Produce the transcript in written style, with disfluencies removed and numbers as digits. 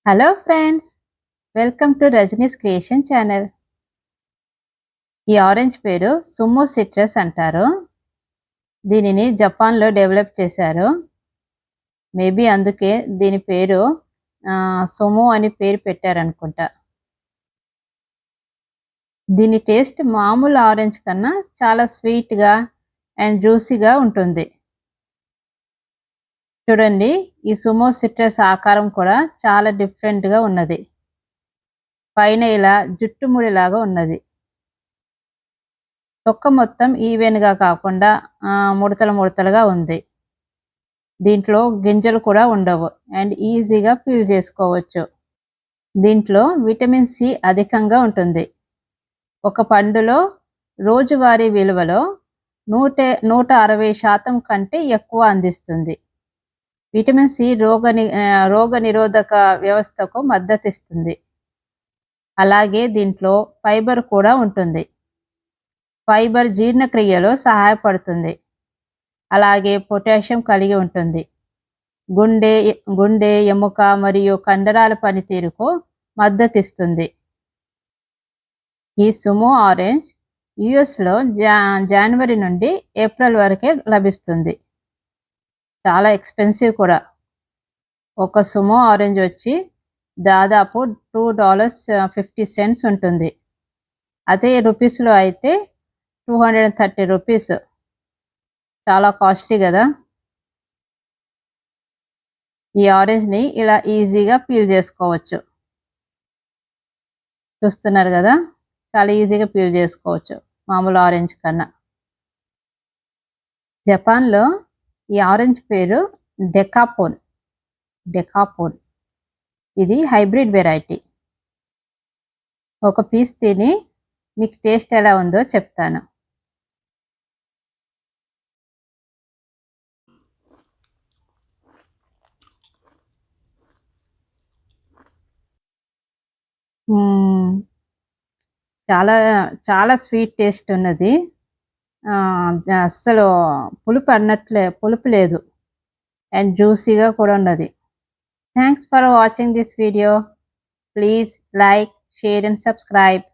Hello friends, welcome to Rajani's creation channel. ఈ orange పేరు Sumo citrus అంటారు. దీనిని జపాన్లో డెవలప్ చేశారు. మేబీ అందుకే దీని పేరు సుమో అని పేరు పెట్టారనుకుంటా. దీని టేస్ట్ మామూలు ఆరెంజ్ కన్నా చాలా స్వీట్గా అండ్ జ్యూసీగా ఉంటుంది. చూడండి, ఈ సుమో సిట్రస్ ఆకారం కూడా చాలా డిఫరెంట్గా ఉన్నది. పైన ఇలా జుట్టుముడిలాగా ఉన్నది. తొక్క మొత్తం ఈవెన్‌గా కాకుండా ముడతలు ముడతలుగా ఉంది. దీంట్లో గింజలు కూడా ఉండవు అండ్ ఈజీగా పీల్ చేసుకోవచ్చు. దీంట్లో విటమిన్ సి అధికంగా ఉంటుంది. ఒక పండులో రోజువారీ విలువలో 160% కంటే ఎక్కువ అందిస్తుంది. విటమిన్ సి రోగనిరోధక వ్యవస్థకు మద్దతిస్తుంది. అలాగే దీంట్లో ఫైబర్ కూడా ఉంటుంది. ఫైబర్ జీర్ణక్రియలో సహాయపడుతుంది. అలాగే పొటాషియం కలిగి ఉంటుంది. గుండె, ఎముక మరియు కండరాల పనితీరుకు మద్దతిస్తుంది. ఈ సుమో ఆరెంజ్ యుఎస్లో జనవరి నుండి ఏప్రిల్ వరకే లభిస్తుంది. చాలా ఎక్స్పెన్సివ్ కూడా. ఒక సుమో ఆరెంజ్ వచ్చి దాదాపు $2.50 ఉంటుంది. అదే రూపీస్లో అయితే 230 రూపీస్. చాలా కాస్ట్లీ కదా. ఈ ఆరెంజ్ని ఇలా ఈజీగా పీల్ చేసుకోవచ్చు. చూస్తున్నారు కదా, చాలా ఈజీగా పీల్ చేసుకోవచ్చు మామూలు ఆరెంజ్ కన్నా. జపాన్లో ఈ ఆరెంజ్ పేరు డెకాపోన్. ఇది హైబ్రిడ్ వెరైటీ. ఒక పీస్ తిని మీకు టేస్ట్ ఎలా ఉందో చెప్తాను. చాలా చాలా స్వీట్ టేస్ట్ ఉన్నది. అస్సలు పులుపు లేదు అండ్ జ్యూసీగా కూడా ఉన్నది. Thanks for watching this video. Please like, share and subscribe.